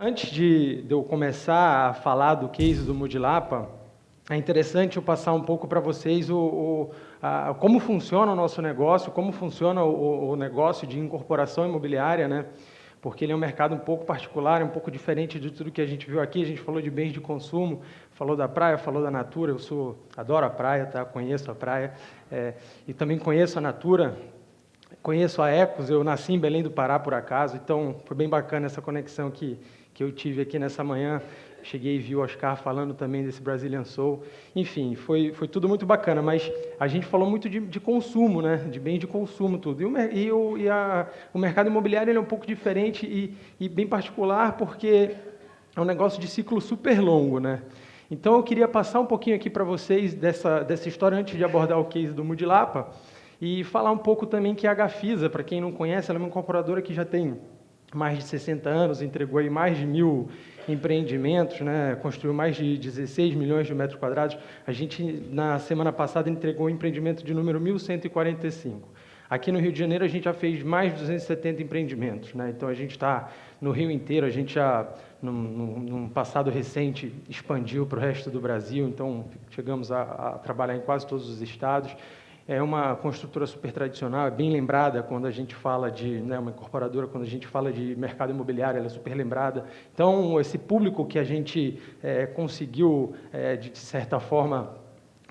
Antes de eu começar a falar do case do Mudilapa, é interessante eu passar um pouco para vocês como funciona o nosso negócio, como funciona o negócio de incorporação imobiliária, né? Porque ele é um mercado um pouco particular, um pouco diferente de tudo que a gente viu aqui. A gente falou de bens de consumo, falou da praia, falou da Natura. Adoro a praia, tá? Conheço a praia e também conheço a Natura. Conheço a Ecos, eu nasci em Belém do Pará, por acaso, então foi bem bacana essa conexão que eu tive aqui nessa manhã. Cheguei e vi o Oscar falando também desse Brazilian Soul. Enfim, foi tudo muito bacana, mas a gente falou muito de consumo, né? De bem de consumo, tudo. O mercado imobiliário ele é um pouco diferente e bem particular, porque é um negócio de ciclo super longo, né? Então, eu queria passar um pouquinho aqui para vocês dessa história, antes de abordar o case do Mudilapa, e falar um pouco também que a Gafisa, para quem não conhece, ela é uma incorporadora que já tem mais de 60 anos, entregou aí mais de 1.000 empreendimentos, né? Construiu mais de 16 milhões de metros quadrados. A gente, na semana passada, entregou o empreendimento de número 1.145. Aqui no Rio de Janeiro, a gente já fez mais de 270 empreendimentos, né? Então, a gente está no Rio inteiro, a gente já, num passado recente, expandiu para o resto do Brasil, então chegamos a trabalhar em quase todos os estados. É uma construtora super tradicional, é bem lembrada quando a gente fala uma incorporadora, quando a gente fala de mercado imobiliário, ela é super lembrada. Então, esse público que a gente conseguiu, de certa forma,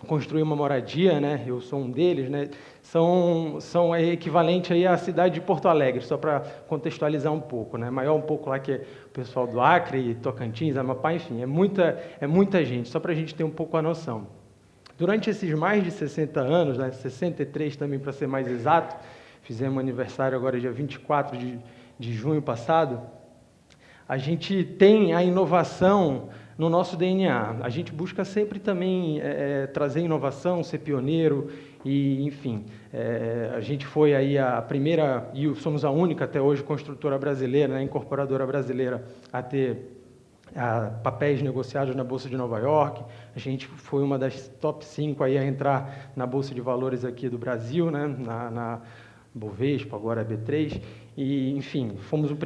construir uma moradia, né? Eu sou um deles, né? São equivalente aí à cidade de Porto Alegre, só para contextualizar um pouco, né? Maior um pouco lá que é o pessoal do Acre, Tocantins, Amapá, enfim, é muita gente, só para a gente ter um pouco a noção. Durante esses mais de 60 anos, né, 63 também para ser mais exato, fizemos aniversário agora dia 24 de junho passado, a gente tem a inovação no nosso DNA. A gente busca sempre também trazer inovação, ser pioneiro e, enfim, a gente foi aí a primeira, e somos a única até hoje construtora brasileira, né, incorporadora brasileira a ter papéis negociados na Bolsa de Nova York. A gente foi uma das top 5 aí a entrar na Bolsa de Valores aqui do Brasil, né, na Bovespa, agora a B3, e, enfim, fomos a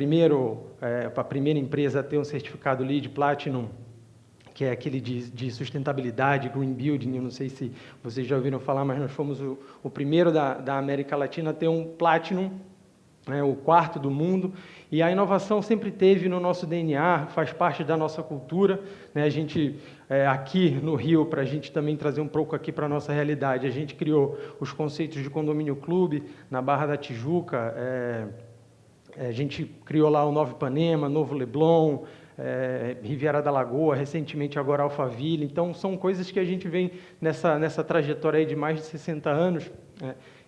primeira empresa a ter um certificado LEED Platinum, que é aquele de sustentabilidade, Green Building. Eu não sei se vocês já ouviram falar, mas nós fomos o primeiro da América Latina a ter um Platinum, o quarto do mundo, e a inovação sempre teve no nosso DNA, faz parte da nossa cultura, né? A gente, aqui no Rio, para a gente também trazer um pouco aqui para a nossa realidade, a gente criou os conceitos de condomínio clube na Barra da Tijuca, a gente criou lá o Novo Ipanema, Novo Leblon, Riviera da Lagoa, recentemente agora Alphaville. Então, são coisas que a gente vem nessa trajetória aí de mais de 60 anos,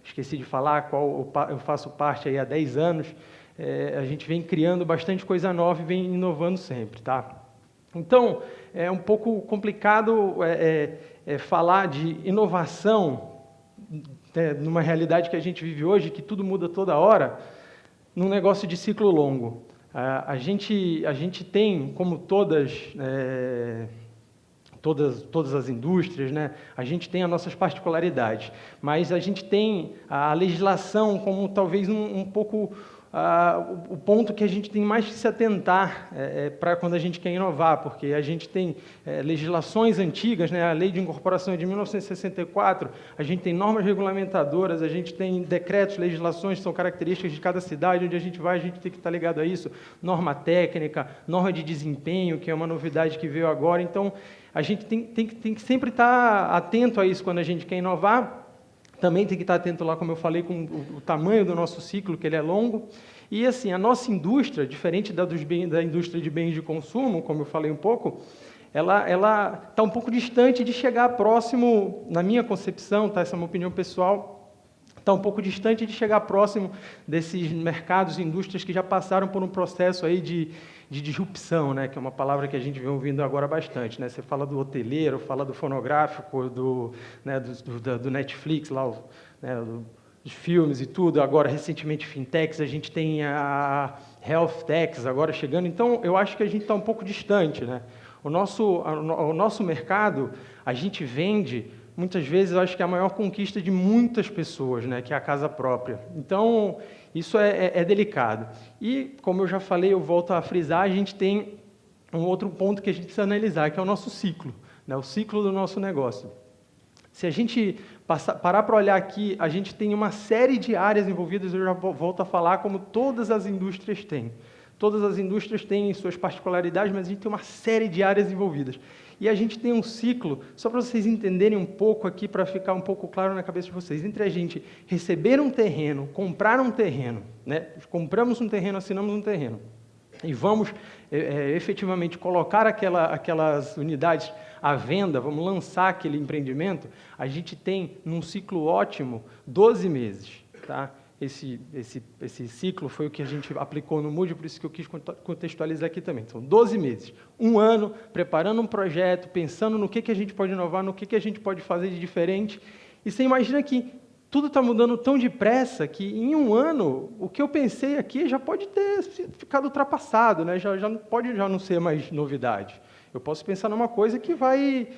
esqueci de falar qual eu faço parte aí há 10 anos, a gente vem criando bastante coisa nova e vem inovando sempre, tá? Então, é um pouco complicado falar de inovação numa realidade que a gente vive hoje, que tudo muda toda hora, num negócio de ciclo longo. A gente tem, como todas as indústrias, né? A gente tem as nossas particularidades, mas a gente tem a legislação como talvez um pouco o ponto que a gente tem mais que se atentar para quando a gente quer inovar, porque a gente tem legislações antigas, né? A Lei de Incorporação é de 1964, a gente tem normas regulamentadoras, a gente tem decretos, legislações que são características de cada cidade, onde a gente vai, a gente tem que estar ligado a isso, norma técnica, norma de desempenho, que é uma novidade que veio agora. Então, a gente tem que sempre estar atento a isso quando a gente quer inovar. Também tem que estar atento lá, como eu falei, com o tamanho do nosso ciclo, que ele é longo. E, assim, a nossa indústria, diferente da indústria de bens de consumo, como eu falei um pouco, ela está um pouco distante de chegar próximo, na minha concepção, tá? Essa é uma opinião pessoal, está um pouco distante de chegar próximo desses mercados e indústrias que já passaram por um processo aí de disrupção, né, que é uma palavra que a gente vem ouvindo agora bastante, né? Você fala do hoteleiro, fala do fonográfico, do Netflix, lá, dos filmes e tudo. Agora, recentemente, fintechs, a gente tem a health techs agora chegando. Então, eu acho que a gente está um pouco distante, né? O nosso mercado, a gente vende, muitas vezes, eu acho que é a maior conquista de muitas pessoas, né, que é a casa própria. Então, isso é delicado. E, como eu já falei, eu volto a frisar, a gente tem um outro ponto que a gente precisa analisar, que é o nosso ciclo, né? O ciclo do nosso negócio. Se a gente parar para olhar aqui, a gente tem uma série de áreas envolvidas, eu já volto a falar, como todas as indústrias têm. Todas as indústrias têm suas particularidades, mas a gente tem uma série de áreas envolvidas. E a gente tem um ciclo, só para vocês entenderem um pouco aqui, para ficar um pouco claro na cabeça de vocês, entre a gente receber um terreno, comprar um terreno, né? Compramos um terreno, assinamos um terreno, e vamos efetivamente colocar aquelas unidades à venda, vamos lançar aquele empreendimento, a gente tem, num ciclo ótimo, 12 meses. Tá? Esse ciclo foi o que a gente aplicou no Moodle, por isso que eu quis contextualizar aqui também. São 12 meses, um ano, preparando um projeto, pensando no que a gente pode inovar, no que a gente pode fazer de diferente. E você imagina que tudo está mudando tão depressa que, em um ano, o que eu pensei aqui já pode ter ficado ultrapassado, né? Já não ser mais novidade. Eu posso pensar numa coisa que vai,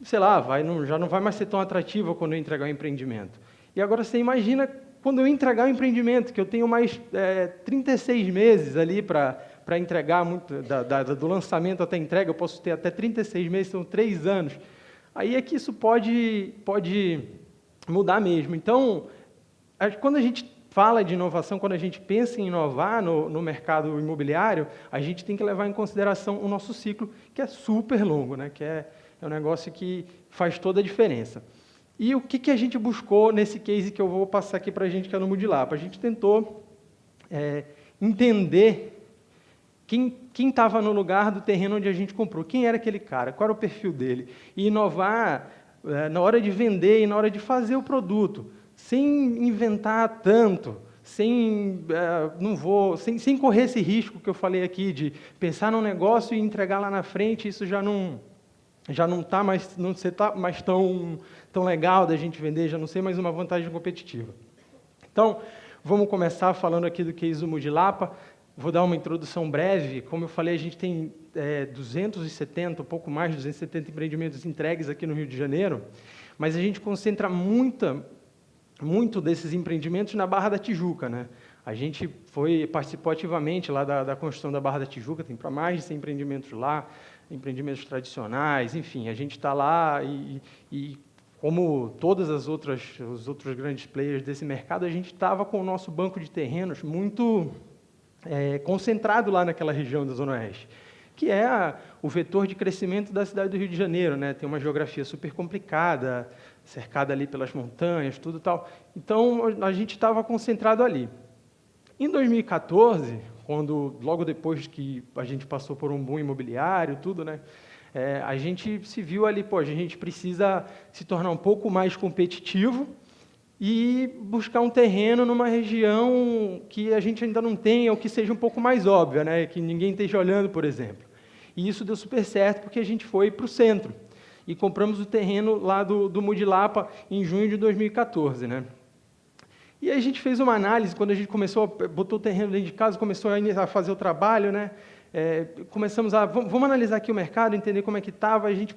sei lá, já não vai mais ser tão atrativa quando eu entregar o empreendimento. E agora você imagina quando eu entregar o empreendimento, que eu tenho mais 36 meses ali para entregar, do lançamento até a entrega, eu posso ter até 36 meses, são 3 anos. Aí é que isso pode mudar mesmo. Então, quando a gente fala de inovação, quando a gente pensa em inovar no mercado imobiliário, a gente tem que levar em consideração o nosso ciclo, que é super longo, né? Que é um negócio que faz toda a diferença. E o que a gente buscou nesse case que eu vou passar aqui para a gente, que é no Moodle? A gente tentou entender quem estava no lugar do terreno onde a gente comprou, quem era aquele cara, qual era o perfil dele, e inovar na hora de vender e na hora de fazer o produto, sem inventar tanto, sem correr esse risco que eu falei aqui de pensar num negócio e entregar lá na frente, isso já não está mais, não está mais tão legal da gente vender, já não ser mais uma vantagem competitiva. Então, vamos começar falando aqui do case do Moodle. Vou dar uma introdução breve. Como eu falei, a gente tem 270, um pouco mais de 270 empreendimentos entregues aqui no Rio de Janeiro, mas a gente concentra muito desses empreendimentos na Barra da Tijuca, né? A gente participou ativamente lá da construção da Barra da Tijuca, tem para mais de 100 empreendimentos lá, empreendimentos tradicionais, enfim, a gente está lá e como todas os outros grandes players desse mercado, a gente estava com o nosso banco de terrenos muito concentrado lá naquela região da Zona Oeste, que é o vetor de crescimento da cidade do Rio de Janeiro, né? Tem uma geografia super complicada, cercada ali pelas montanhas, tudo tal. Então, a gente estava concentrado ali. Em 2014, logo depois que a gente passou por um boom imobiliário, tudo, né? A gente se viu ali, a gente precisa se tornar um pouco mais competitivo e buscar um terreno numa região que a gente ainda não tem, ou que seja um pouco mais óbvia, né? Que ninguém esteja olhando, por exemplo. E isso deu super certo, porque a gente foi para o centro e compramos o terreno lá do Moodle em junho de 2014, né? E aí a gente fez uma análise, quando a gente botou o terreno dentro de casa, começou a fazer o trabalho, né? Vamos analisar aqui o mercado, entender como é que estava, a gente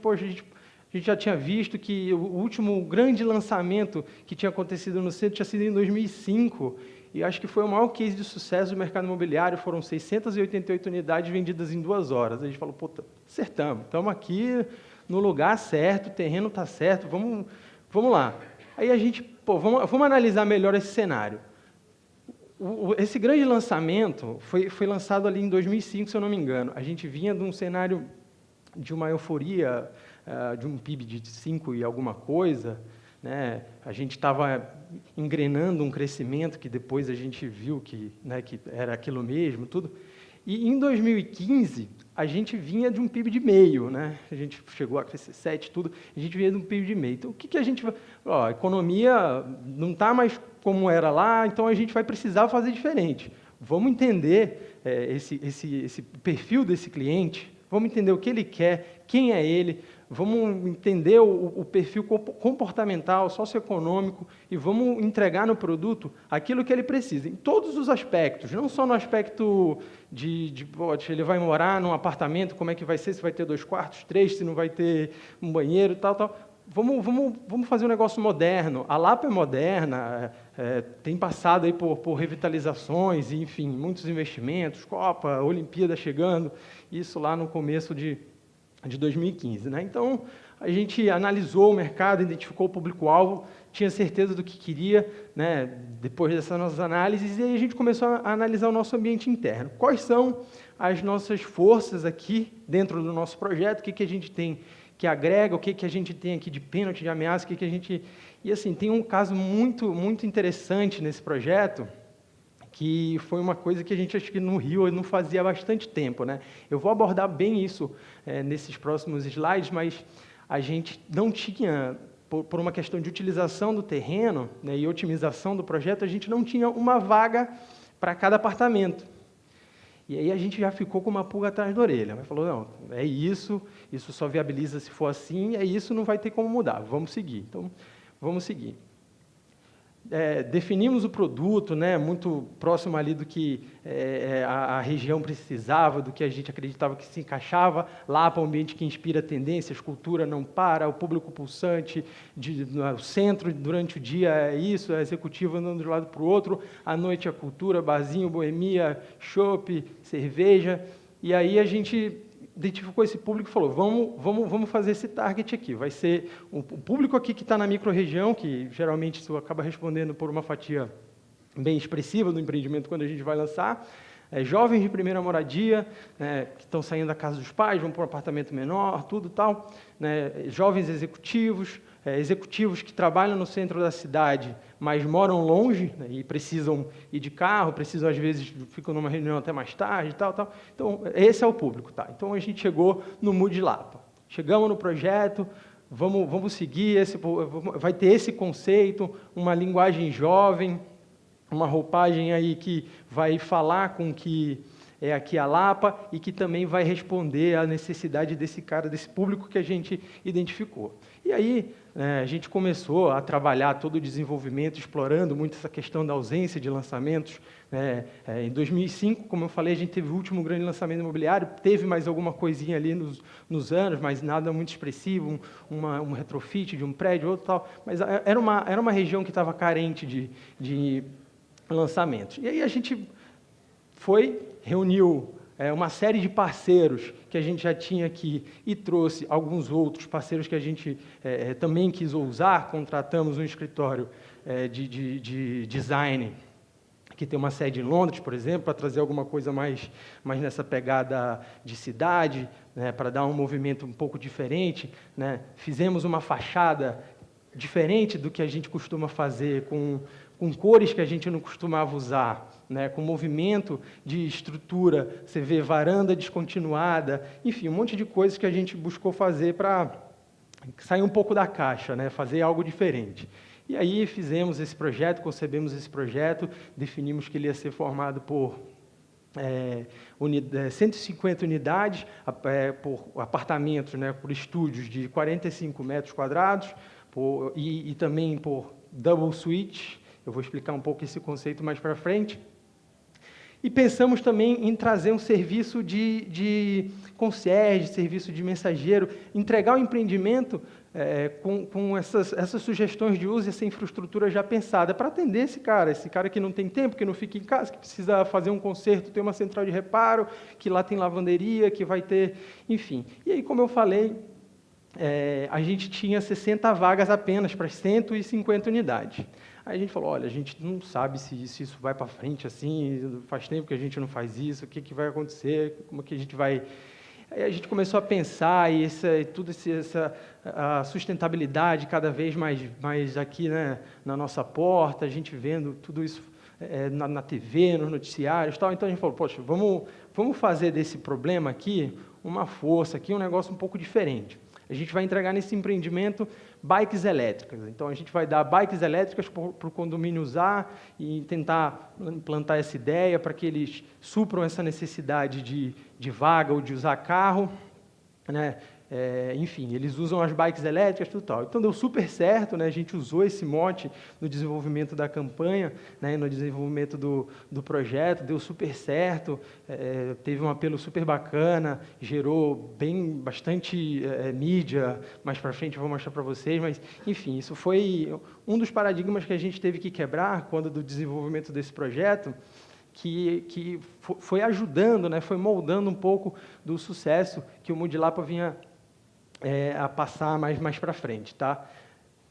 já tinha visto que o último grande lançamento que tinha acontecido no centro tinha sido em 2005, e acho que foi o maior case de sucesso do mercado imobiliário, foram 688 unidades vendidas em 2 horas. A gente falou, acertamos, estamos aqui no lugar certo, o terreno está certo, vamos lá. Aí a gente, vamos analisar melhor esse cenário. Esse grande lançamento foi lançado ali em 2005, se eu não me engano. A gente vinha de um cenário de uma euforia, de um PIB de 5 e alguma coisa, né? A gente estava engrenando um crescimento que depois a gente viu que era aquilo mesmo, tudo. E em 2015, a gente vinha de um PIB de meio, né? A gente chegou a crescer 7, tudo, a gente vinha de um PIB de meio. Então, o que a gente vai... a economia não está mais como era lá, então a gente vai precisar fazer diferente. Vamos entender esse perfil desse cliente, vamos entender o que ele quer, quem é ele, vamos entender o perfil comportamental, socioeconômico e vamos entregar no produto aquilo que ele precisa, em todos os aspectos, não só no aspecto de ele vai morar num apartamento, como é que vai ser, se vai ter 2 quartos, 3, se não vai ter um banheiro, tal. vamos fazer um negócio moderno. A Lapa é moderna, tem passado aí por revitalizações, enfim, muitos investimentos, Copa, Olimpíada chegando, isso lá no começo de 2015. Né? Então, a gente analisou o mercado, identificou o público-alvo, tinha certeza do que queria, né, depois dessas nossas análises, e aí a gente começou a analisar o nosso ambiente interno. Quais são as nossas forças aqui dentro do nosso projeto, o que a gente tem que agrega, o que a gente tem aqui de pênalti, de ameaça, o que a gente... E assim, tem um caso muito, muito interessante nesse projeto, que foi uma coisa que a gente, acho que no Rio, não fazia há bastante tempo. Né? Eu vou abordar bem isso nesses próximos slides, mas a gente não tinha, por uma questão de utilização do terreno, né, e otimização do projeto, a gente não tinha uma vaga para cada apartamento. E aí a gente já ficou com uma pulga atrás da orelha. Mas falou, não, é isso só viabiliza se for assim, é isso, não vai ter como mudar, vamos seguir. Então, vamos seguir. Definimos o produto, né, muito próximo ali do que a região precisava, do que a gente acreditava que se encaixava, lá para o ambiente que inspira tendências, cultura não para, o público pulsante, o centro durante o dia é isso, a executiva andando de um lado para o outro, à noite a cultura, barzinho, boemia, chopp, cerveja, e aí a gente identificou esse público e falou, vamos fazer esse target aqui, vai ser o público aqui que está na micro-região, que geralmente isso acaba respondendo por uma fatia bem expressiva do empreendimento quando a gente vai lançar, jovens de primeira moradia, né, que estão saindo da casa dos pais, vão para um apartamento menor, tudo tal, né, jovens executivos, executivos que trabalham no centro da cidade, mas moram longe, né, e precisam ir de carro, precisam, às vezes, ficam numa reunião até mais tarde, tal. Então, esse é o público. Tá? Então, a gente chegou no Mood Lapa. Chegamos no projeto, vamos seguir, vai ter esse conceito, uma linguagem jovem, uma roupagem aí que vai falar com o que é aqui a Lapa e que também vai responder à necessidade desse cara, desse público que a gente identificou. E aí, a gente começou a trabalhar todo o desenvolvimento, explorando muito essa questão da ausência de lançamentos. Em 2005, como eu falei, a gente teve o último grande lançamento imobiliário, teve mais alguma coisinha ali nos anos, mas nada muito expressivo, um retrofit de um prédio, outro tal, mas era uma região que estava carente de lançamentos. E aí a gente reuniu uma série de parceiros que a gente já tinha aqui e trouxe alguns outros parceiros que a gente também quis usar. Contratamos um escritório de design que tem uma sede em Londres, por exemplo, para trazer alguma coisa mais nessa pegada de cidade, né, para dar um movimento um pouco diferente. Né. Fizemos uma fachada diferente do que a gente costuma fazer, com cores que a gente não costumava usar, né, com movimento de estrutura, você vê varanda descontinuada, enfim, um monte de coisas que a gente buscou fazer para sair um pouco da caixa, né, fazer algo diferente. E aí fizemos esse projeto, concebemos esse projeto, definimos que ele ia ser formado por 150 unidades, por apartamentos, né, por estúdios de 45 metros quadrados, e também por double suite. Eu vou explicar um pouco esse conceito mais para frente. E pensamos também em trazer um serviço de concierge, serviço de mensageiro, entregar o empreendimento com essas sugestões de uso e essa infraestrutura já pensada, para atender esse cara que não tem tempo, que não fica em casa, que precisa fazer um conserto, tem uma central de reparo, que lá tem lavanderia, que vai ter, enfim. E aí, como eu falei, a gente tinha 60 vagas apenas para 150 unidades. Aí a gente falou, olha, a gente não sabe se isso vai para frente assim, faz tempo que a gente não faz isso, o que vai acontecer, como que a gente vai... Aí a gente começou a pensar, e a sustentabilidade cada vez mais aqui, né, na nossa porta, a gente vendo tudo isso na TV, nos noticiários, tal. Então a gente falou, poxa, vamos fazer desse problema aqui uma força, aqui um negócio um pouco diferente. A gente vai entregar nesse empreendimento bikes elétricas. Então, a gente vai dar bikes elétricas para o condomínio usar e tentar implantar essa ideia para que eles supram essa necessidade de vaga ou de usar carro. Né? enfim, eles usam as bikes elétricas, tudo tal. Então deu super certo, né? A gente usou esse mote no desenvolvimento da campanha, né? No desenvolvimento do projeto, deu super certo, teve um apelo super bacana, gerou bastante mídia, mais para frente eu vou mostrar para vocês, mas, enfim, isso foi um dos paradigmas que a gente teve que quebrar quando do desenvolvimento desse projeto, que foi ajudando, né, foi moldando um pouco do sucesso que o Mudilapa vinha a passar mais para frente. Tá?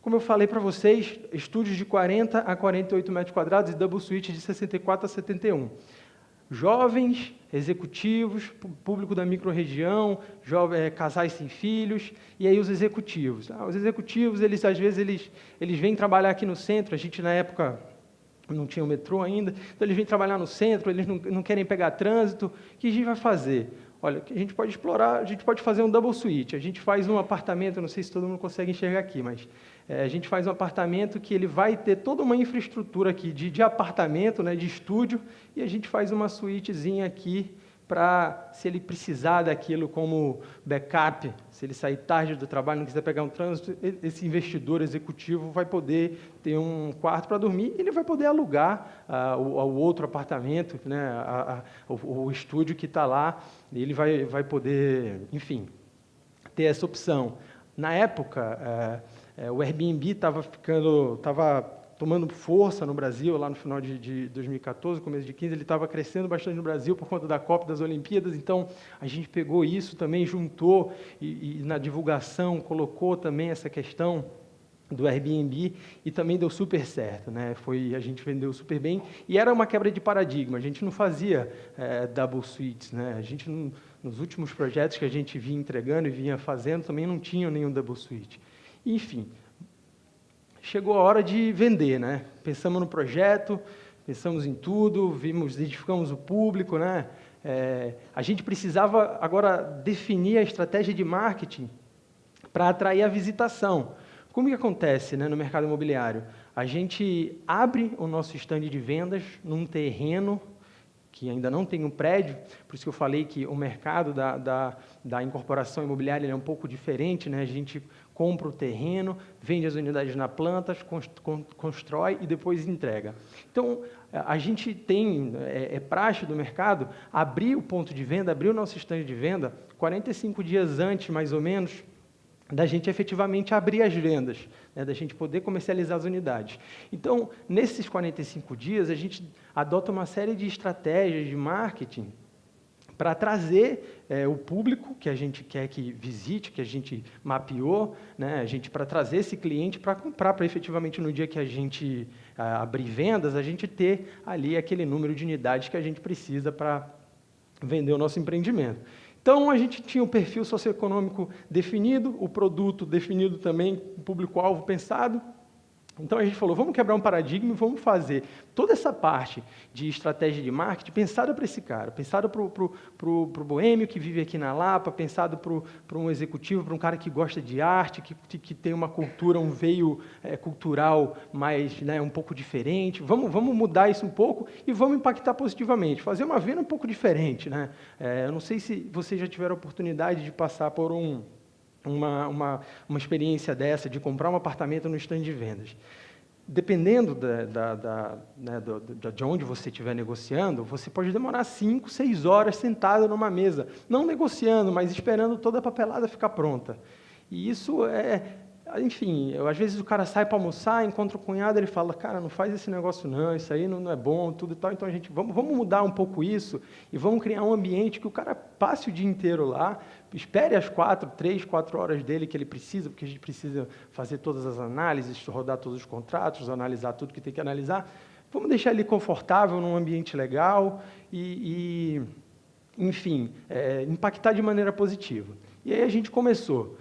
Como eu falei para vocês, estúdios de 40 a 48 metros quadrados e double suite de 64 a 71. Jovens, executivos, público da microrregião, casais sem filhos, e aí os executivos. Os executivos, às vezes, eles vêm trabalhar aqui no centro, a gente, na época, não tinha o metrô ainda, então eles vêm trabalhar no centro, eles não querem pegar trânsito, o que a gente vai fazer? Olha, a gente pode explorar, a gente pode fazer um double suite, a gente faz um apartamento, não sei se todo mundo consegue enxergar aqui, mas a gente faz um apartamento que ele vai ter toda uma infraestrutura aqui de apartamento, né, de estúdio, e a gente faz uma suítezinha aqui para, se ele precisar daquilo como backup, se ele sair tarde do trabalho, não quiser pegar um trânsito, esse investidor executivo vai poder ter um quarto para dormir, e ele vai poder alugar o outro apartamento, né, o estúdio que está lá, e ele vai poder, enfim, ter essa opção. Na época, o Airbnb estava tomando força no Brasil, lá no final de 2014, começo de 2015, ele estava crescendo bastante no Brasil por conta da Copa, das Olimpíadas, então a gente pegou isso também, juntou e na divulgação colocou também essa questão do Airbnb e também deu super certo, né? A gente vendeu super bem e era uma quebra de paradigma, a gente não fazia double suites, né? A gente, nos últimos projetos que a gente vinha entregando e vinha fazendo, também não tinha nenhum double suite. Enfim, chegou a hora de vender, né? Pensamos no projeto, pensamos em tudo, identificamos o público, né? A gente precisava agora definir a estratégia de marketing para atrair a visitação. Como que acontece, né, no mercado imobiliário? A gente abre o nosso stand de vendas num terreno que ainda não tem um prédio, por isso que eu falei que o mercado da incorporação imobiliária ele é um pouco diferente, né? A gente compra o terreno, vende as unidades na planta, constrói e depois entrega. Então, a gente tem, praxe do mercado, abrir o ponto de venda, abrir o nosso stand de venda 45 dias antes, mais ou menos, da gente efetivamente abrir as vendas, né, da gente poder comercializar as unidades. Então, nesses 45 dias, a gente adota uma série de estratégias de marketing para trazer o público que a gente quer que visite, que a gente mapeou, né, para trazer esse cliente para comprar, para efetivamente no dia que a gente abrir vendas, a gente ter ali aquele número de unidades que a gente precisa para vender o nosso empreendimento. Então, a gente tinha o perfil socioeconômico definido, o produto definido também, o público-alvo pensado. Então, a gente falou, vamos quebrar um paradigma e vamos fazer toda essa parte de estratégia de marketing pensada para esse cara, pensado para o boêmio que vive aqui na Lapa, pensado para um executivo, para um cara que gosta de arte, que tem uma cultura, um veio cultural mais, né, um pouco diferente. Vamos mudar isso um pouco e vamos impactar positivamente, fazer uma venda um pouco diferente, né? Eu não sei se vocês já tiveram a oportunidade de passar por uma experiência dessa, de comprar um apartamento no stand de vendas. Dependendo de onde você estiver negociando, você pode demorar 5, 6 horas sentado numa mesa, não negociando, mas esperando toda a papelada ficar pronta. E isso enfim, às vezes o cara sai para almoçar, encontra o cunhado, ele fala, cara, não faz esse negócio não, isso aí não é bom, tudo e tal. Então, vamos mudar um pouco isso e vamos criar um ambiente que o cara passe o dia inteiro lá, espere as 3, 4 horas dele que ele precisa, porque a gente precisa fazer todas as análises, rodar todos os contratos, analisar tudo que tem que analisar. Vamos deixar ele confortável, num ambiente legal enfim, impactar de maneira positiva. E aí a gente começou.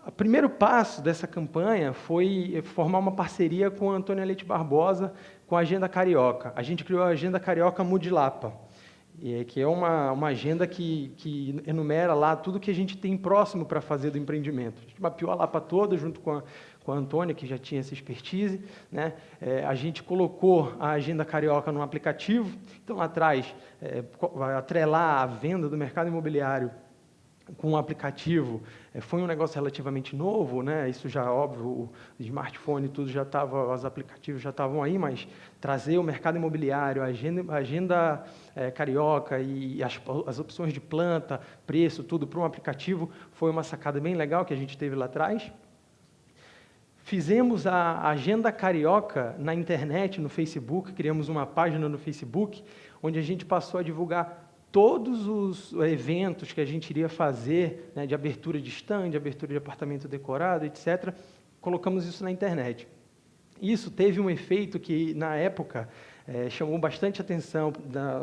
O primeiro passo dessa campanha foi formar uma parceria com a Antônia Leite Barbosa, com a Agenda Carioca. A gente criou a Agenda Carioca Mudilapa, que é uma agenda que enumera lá tudo que a gente tem próximo para fazer do empreendimento. A gente mapeou a Lapa toda, junto com a Antônia, que já tinha essa expertise, né? A gente colocou a Agenda Carioca no aplicativo, então lá atrás, vai atrelar a venda do mercado imobiliário com o aplicativo, foi um negócio relativamente novo, né? Isso já, óbvio, o smartphone e tudo já estava, os aplicativos já estavam aí, mas trazer o mercado imobiliário, a agenda carioca e as opções de planta, preço, tudo para um aplicativo, foi uma sacada bem legal que a gente teve lá atrás. Fizemos a Agenda Carioca na internet, no Facebook, criamos uma página no Facebook, onde a gente passou a divulgar todos os eventos que a gente iria fazer, né, de abertura de stand, de abertura de apartamento decorado, etc. Colocamos isso na internet. Isso teve um efeito que, na época, chamou bastante atenção,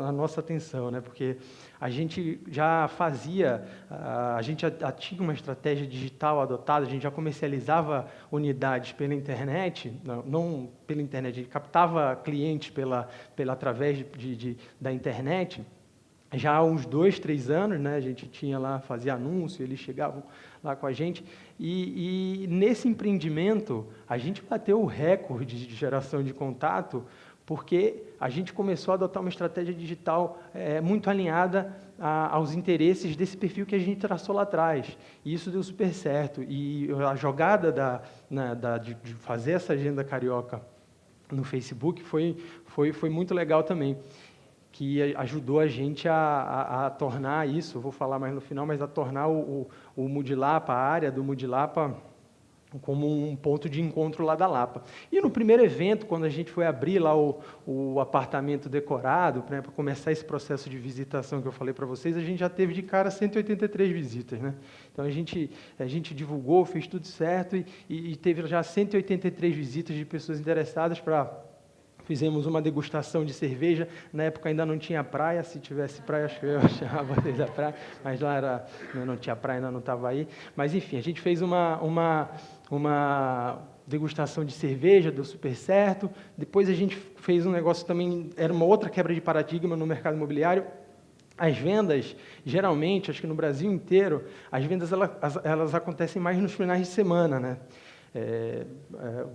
a nossa atenção, né? Porque a gente já fazia, a gente já tinha uma estratégia digital adotada, a gente já comercializava unidades pela internet, não pela internet, a gente captava clientes através da internet, já há uns 2, 3 anos, né, a gente tinha lá, fazia anúncio, eles chegavam lá com a gente, e nesse empreendimento, a gente bateu o recorde de geração de contato, porque a gente começou a adotar uma estratégia digital muito alinhada aos interesses desse perfil que a gente traçou lá atrás, e isso deu super certo, e a jogada de fazer essa agenda carioca no Facebook foi muito legal também, que ajudou a gente a tornar isso, vou falar mais no final, mas a tornar o Mudilapa, a área do Mudilapa, como um ponto de encontro lá da Lapa. E no primeiro evento, quando a gente foi abrir lá o apartamento decorado, né, para começar esse processo de visitação que eu falei para vocês, a gente já teve de cara 183 visitas, né? Então a gente divulgou, fez tudo certo e teve já 183 visitas de pessoas interessadas para... Fizemos uma degustação de cerveja, na época ainda não tinha praia, se tivesse praia, acho que eu ia chamar vocês da praia, mas lá não tinha praia, ainda não estava aí. Mas, enfim, a gente fez uma degustação de cerveja, deu super certo. Depois a gente fez um negócio também, era uma outra quebra de paradigma no mercado imobiliário. As vendas, geralmente, acho que no Brasil inteiro, as vendas elas acontecem mais nos finais de semana, né?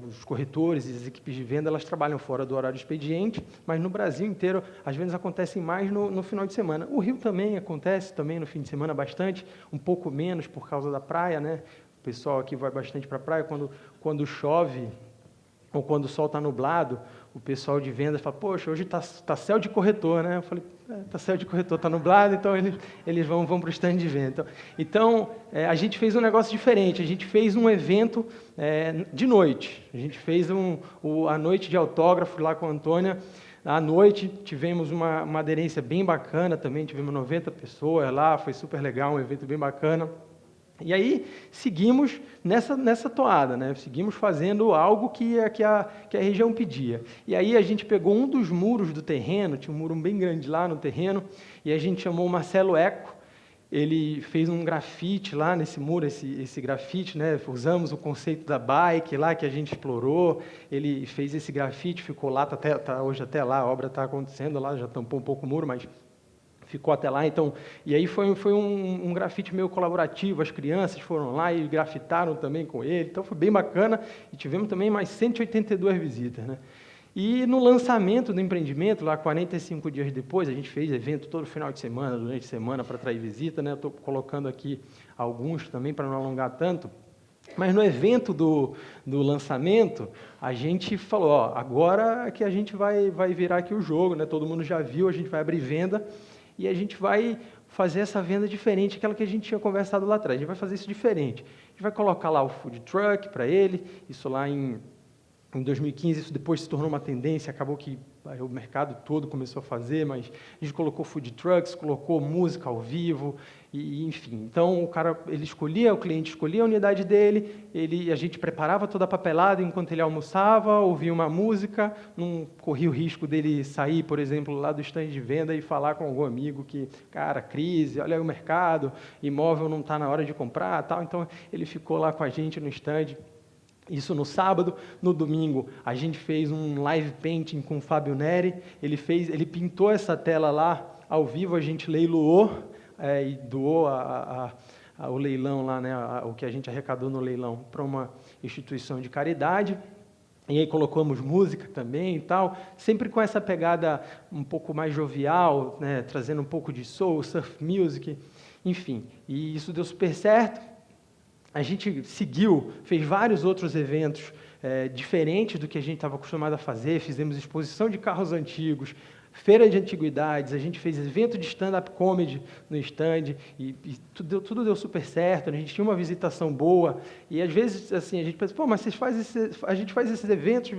Os corretores e as equipes de venda, elas trabalham fora do horário de expediente, mas no Brasil inteiro as vendas acontecem mais no final de semana. O Rio também acontece também no fim de semana bastante, um pouco menos por causa da praia, né? O pessoal aqui vai bastante para a praia, quando chove ou quando o sol está nublado, o pessoal de vendas fala, poxa, hoje tá céu de corretor, né? Eu falei, tá céu de corretor, está nublado, então eles vão para o stand de venda. Então, a gente fez um negócio diferente, a gente fez um evento de noite, a gente fez a noite de autógrafo lá com a Antônia. À noite tivemos uma aderência bem bacana também, tivemos 90 pessoas lá, foi super legal, um evento bem bacana. E aí, seguimos nessa toada, né? Seguimos fazendo algo que a região pedia. E aí a gente pegou um dos muros do terreno, tinha um muro bem grande lá no terreno, e a gente chamou o Marcelo Eco, ele fez um grafite lá nesse muro, esse grafite, né? Usamos o conceito da bike lá, que a gente explorou, ele fez esse grafite, ficou lá, hoje até lá, a obra está acontecendo lá, já tampou um pouco o muro, mas... ficou até lá, então, e aí foi um grafite meio colaborativo, as crianças foram lá e grafitaram também com ele, então foi bem bacana, e tivemos também mais 182 visitas, né? E no lançamento do empreendimento, lá 45 dias depois, a gente fez evento todo final de semana, durante a semana, para atrair visita, né? Eu estou colocando aqui alguns também, para não alongar tanto, mas no evento do lançamento, a gente falou, ó, agora que a gente vai virar aqui o jogo, né? Todo mundo já viu, a gente vai abrir venda, e a gente vai fazer essa venda diferente, aquela que a gente tinha conversado lá atrás. A gente vai fazer isso diferente. A gente vai colocar lá o food truck para ele, isso lá em 2015, isso depois se tornou uma tendência, acabou que o mercado todo começou a fazer, mas a gente colocou food trucks, colocou música ao vivo, e enfim. Então, o cliente escolhia a unidade dele, a gente preparava toda a papelada enquanto ele almoçava, ouvia uma música, não corria o risco dele sair, por exemplo, lá do stand de venda e falar com algum amigo que, cara, crise, olha aí o mercado, imóvel não está na hora de comprar, tal. Então, ele ficou lá com a gente no stand. Isso no sábado. No domingo, a gente fez um live painting com o Fábio Neri, ele pintou essa tela lá, ao vivo, a gente leiloou, e doou o leilão lá, né, o que a gente arrecadou no leilão, para uma instituição de caridade, e aí colocamos música também e tal, sempre com essa pegada um pouco mais jovial, né, trazendo um pouco de soul, surf music, enfim, e isso deu super certo. A gente seguiu, fez vários outros eventos diferentes do que a gente estava acostumado a fazer, fizemos exposição de carros antigos, feira de antiguidades, a gente fez evento de stand-up comedy no stand, e tudo deu super certo, a gente tinha uma visitação boa, e às vezes assim, a gente pensa, pô, mas a gente faz esses eventos,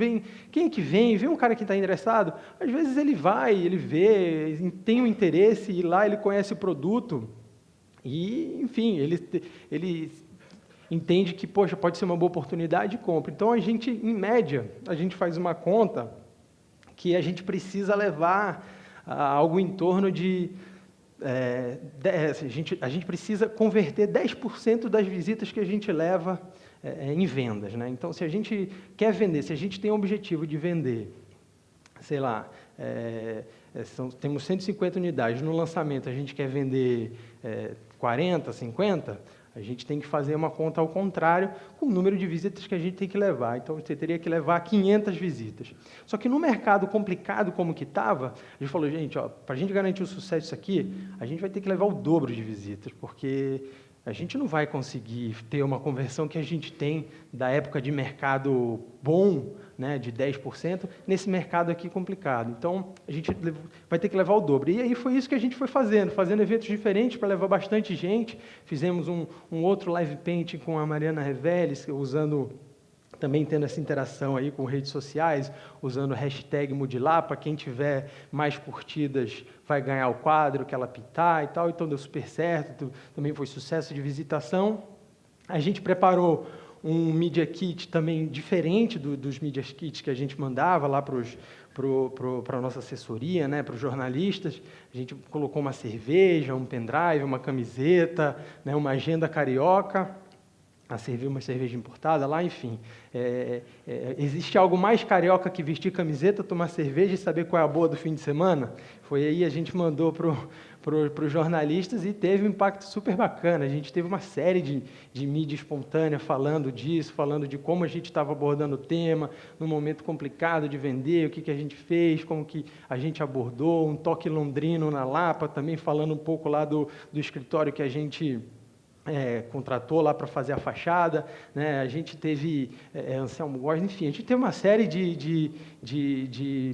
quem é que vem? Vem um cara que está interessado? Às vezes ele vai, ele vê, tem um interesse, e lá ele conhece o produto, e enfim, ele entende que, poxa, pode ser uma boa oportunidade e compra. Então, a gente, em média, a gente faz uma conta que a gente precisa levar algo em torno de... a gente precisa converter 10% das visitas que a gente leva em vendas, né? Então, se a gente quer vender, se a gente tem o objetivo de vender, sei lá, temos 150 unidades, no lançamento a gente quer vender 40, 50... A gente tem que fazer uma conta ao contrário com o número de visitas que a gente tem que levar. Então, você teria que levar 500 visitas. Só que no mercado complicado como que estava, a gente falou, gente, para a gente garantir o sucesso disso aqui, a gente vai ter que levar o dobro de visitas, porque a gente não vai conseguir ter uma conversão que a gente tem da época de mercado bom, né, de 10%, nesse mercado aqui complicado. Então, a gente vai ter que levar o dobro. E aí foi isso que a gente foi fazendo eventos diferentes para levar bastante gente. Fizemos um outro live painting com a Mariana Reveles, também tendo essa interação aí com redes sociais, usando o hashtag Mudilapa. Quem tiver mais curtidas vai ganhar o quadro que ela pintar e tal. Então, deu super certo. Também foi sucesso de visitação. A gente preparou um Media Kit também diferente dos Media Kits que a gente mandava lá para a nossa assessoria, né, para os jornalistas. A gente colocou uma cerveja, um pendrive, uma camiseta, né, uma agenda carioca, a servir uma cerveja importada lá, enfim. Existe algo mais carioca que vestir camiseta, tomar cerveja e saber qual é a boa do fim de semana? Foi aí a gente mandou para os jornalistas e teve um impacto super bacana. A gente teve uma série de mídia espontânea falando disso, falando de como a gente estava abordando o tema, num momento complicado de vender, o que a gente fez, como que a gente abordou, um toque londrino na Lapa, também falando um pouco lá do escritório que a gente contratou lá para fazer a fachada, né? A gente teve Anselmo Góes, enfim, a gente teve uma série de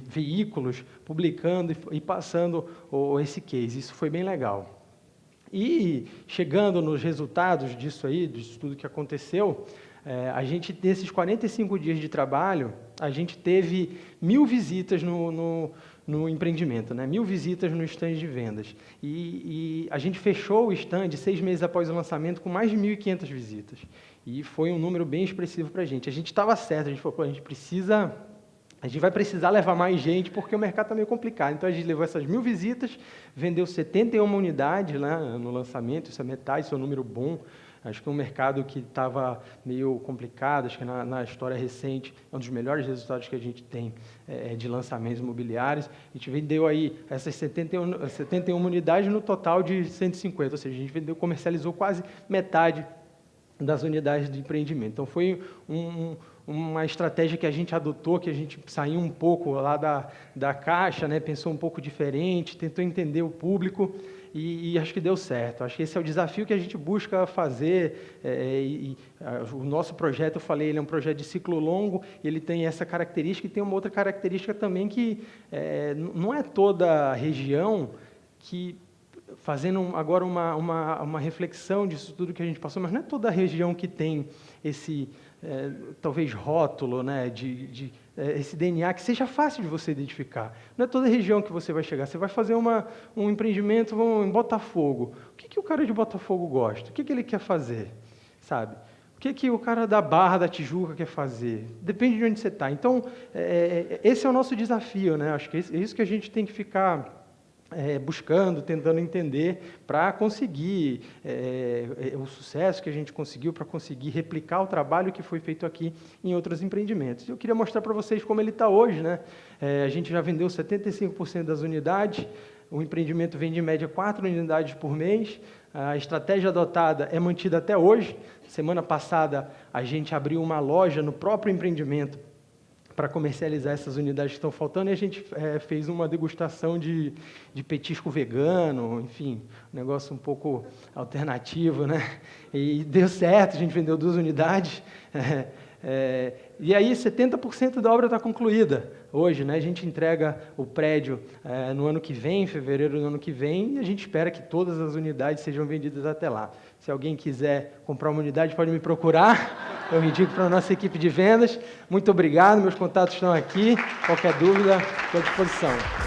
veículos publicando e passando esse case. Isso foi bem legal. E chegando nos resultados disso aí, disso tudo que aconteceu, a gente, nesses 45 dias de trabalho, a gente teve 1.000 visitas no empreendimento, né? 1.000 visitas no stand de vendas. E a gente fechou o stand 6 meses após o lançamento com mais de 1.500 visitas. E foi um número bem expressivo para a gente. A gente estava certo, a gente falou, pô, a gente vai precisar levar mais gente porque o mercado está meio complicado. Então, a gente levou essas 1.000 visitas, vendeu 71 unidades lá no lançamento, isso é metade, isso é um número bom. Acho que é um mercado que estava meio complicado, acho que na história recente é um dos melhores resultados que a gente tem de lançamentos imobiliários. A gente vendeu aí essas 71 unidades no total de 150, ou seja, a gente comercializou quase metade das unidades de empreendimento. Então, foi uma estratégia que a gente adotou, que a gente saiu um pouco lá da caixa, né, pensou um pouco diferente, tentou entender o público, e acho que deu certo. Acho que esse é o desafio que a gente busca fazer, o nosso projeto, eu falei, ele é um projeto de ciclo longo, ele tem essa característica, e tem uma outra característica também que não é toda a região que, fazendo agora uma reflexão disso tudo que a gente passou, mas não é toda a região que tem esse, talvez, rótulo, né, esse DNA que seja fácil de você identificar. Não é toda região que você vai chegar. Você vai fazer um empreendimento em Botafogo. O que o cara de Botafogo gosta? O que ele quer fazer? Sabe? O que o cara da Barra da Tijuca quer fazer? Depende de onde você está. Então, esse é o nosso desafio, né? Acho que é isso que a gente tem que ficar buscando, tentando entender para conseguir o sucesso que a gente conseguiu, para conseguir replicar o trabalho que foi feito aqui em outros empreendimentos. Eu queria mostrar para vocês como ele está hoje, né? A gente já vendeu 75% das unidades, o empreendimento vende em média 4 unidades por mês, a estratégia adotada é mantida até hoje. Semana passada a gente abriu uma loja no próprio empreendimento para comercializar essas unidades que estão faltando, e a gente fez uma degustação de petisco vegano, enfim, um negócio um pouco alternativo, né? E deu certo, a gente vendeu 2 unidades, e aí 70% da obra está concluída hoje, né? A gente entrega o prédio no ano que vem, em fevereiro do ano que vem, e a gente espera que todas as unidades sejam vendidas até lá. Se alguém quiser comprar uma unidade, pode me procurar, eu indico para a nossa equipe de vendas. Muito obrigado, meus contatos estão aqui, qualquer dúvida, estou à disposição.